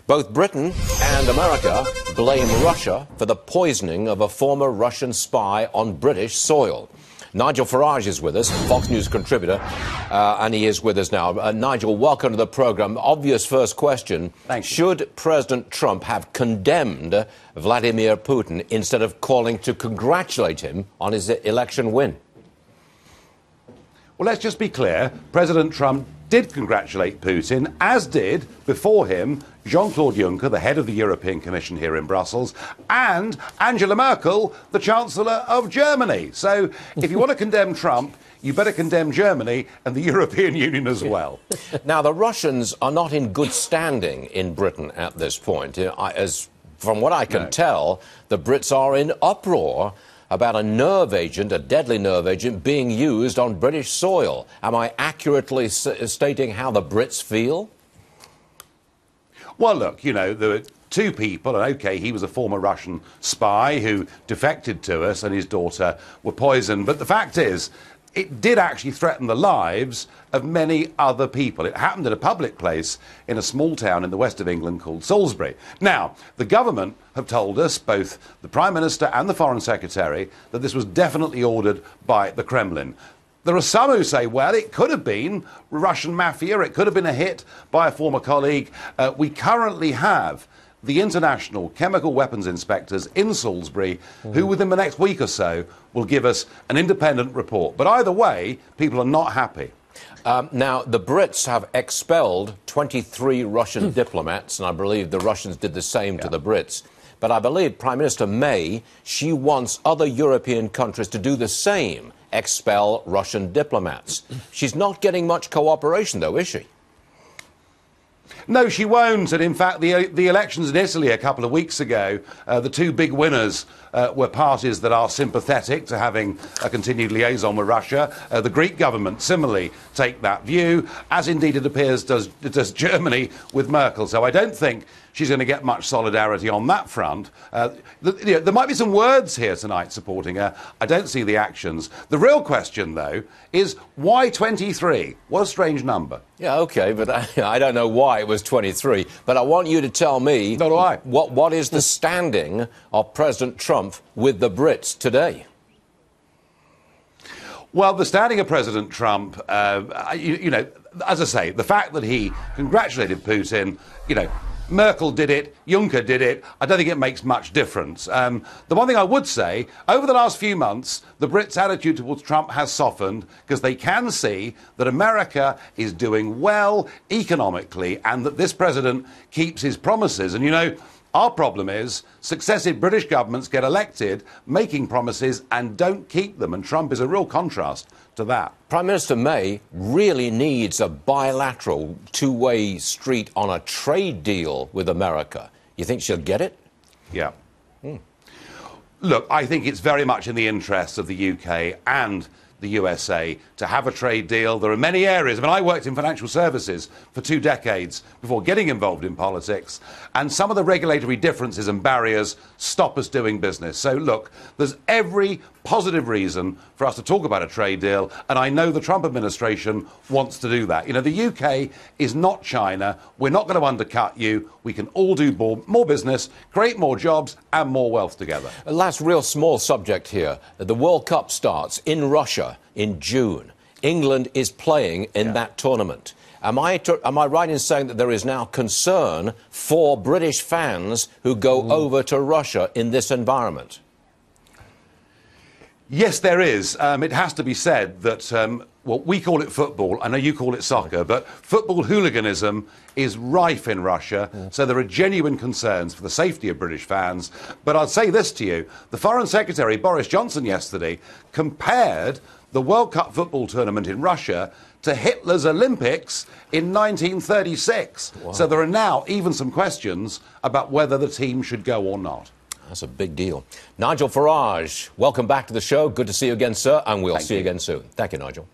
Both Britain and America blame Russia for the poisoning of a former Russian spy on British soil. Nigel Farage is with us, Fox News contributor, and he is with us now. Nigel, welcome to the programme. Obvious first question. Thank you. Should President Trump have condemned Vladimir Putin instead of calling to congratulate him on his election win? Well, let's just be clear. President Trump did congratulate Putin, as did, before him, Jean-Claude Juncker, the head of the European Commission here in Brussels, and Angela Merkel, the Chancellor of Germany. So if you want to condemn Trump, you better condemn Germany and the European Union as well. Now, the Russians are not in good standing in Britain at this point. From what I can tell, the Brits are in uproar about a nerve agent, a deadly nerve agent, being used on British soil. Am I accurately stating how the Brits feel? Well, look, you know, there were two people, and OK, he was a former Russian spy who defected to us, and his daughter were poisoned. But the fact is, it did actually threaten the lives of many other people. It happened at a public place in a small town in the west of England called Salisbury. Now, the government have told us, both the Prime Minister and the Foreign Secretary, that this was definitely ordered by the Kremlin. There are some who say, well, it could have been Russian mafia, it could have been a hit by a former colleague. We currently have the international chemical weapons inspectors in Salisbury, who within the next week or so will give us an independent report. But either way, people are not happy. Now, the Brits have expelled 23 Russian diplomats, and I believe the Russians did the same to the Brits. But I believe Prime Minister May, she wants other European countries to do the same, expel Russian diplomats. She's not getting much cooperation, though, is she? No, she won't. And in fact, the elections in Italy a couple of weeks ago, the two big winners were parties that are sympathetic to having a continued liaison with Russia. The Greek government similarly take that view, as indeed it appears does Germany with Merkel. So I don't think she's going to get much solidarity on that front. There might be some words here tonight supporting her. I don't see the actions. The real question, though, is why 23? What a strange number. Yeah, OK, but I don't know why it was 23. But I want you to tell me what is the standing of President Trump with the Brits today? Well, the standing of President Trump, you know, as I say, the fact that he congratulated Putin, you know, Merkel did it, Juncker did it, I don't think it makes much difference. The one thing I would say, over the last few months, the Brits' attitude towards Trump has softened because they can see that America is doing well economically and that this president keeps his promises. And, you know, our problem is successive British governments get elected making promises and don't keep them, and Trump is a real contrast to that. Prime Minister May really needs a bilateral two-way street on a trade deal with America. You think she'll get it? Yeah. Look, I think it's very much in the interests of the UK and the USA to have a trade deal. There are many areas. I mean, I worked in financial services for 2 decades before getting involved in politics, and some of the regulatory differences and barriers stop us doing business. So, look, there's every positive reason for us to talk about a trade deal, and I know the Trump administration wants to do that. You know, the UK is not China. We're not going to undercut you. We can all do more business, create more jobs and more wealth together. Last real small subject here. The World Cup starts in Russia in June. England is playing in that tournament. Am I right in saying that there is now concern for British fans who go over to Russia in this environment? Yes, there is. It has to be said that, well, we call it football. I know you call it soccer, but football hooliganism is rife in Russia. So there are genuine concerns for the safety of British fans. But I'll say this to you. The Foreign Secretary, Boris Johnson, yesterday compared the World Cup football tournament in Russia to Hitler's Olympics in 1936. Wow. So there are now even some questions about whether the team should go or not. That's a big deal. Nigel Farage, welcome back to the show. Good to see you again, sir, and we'll see you again soon. Thank you, Nigel.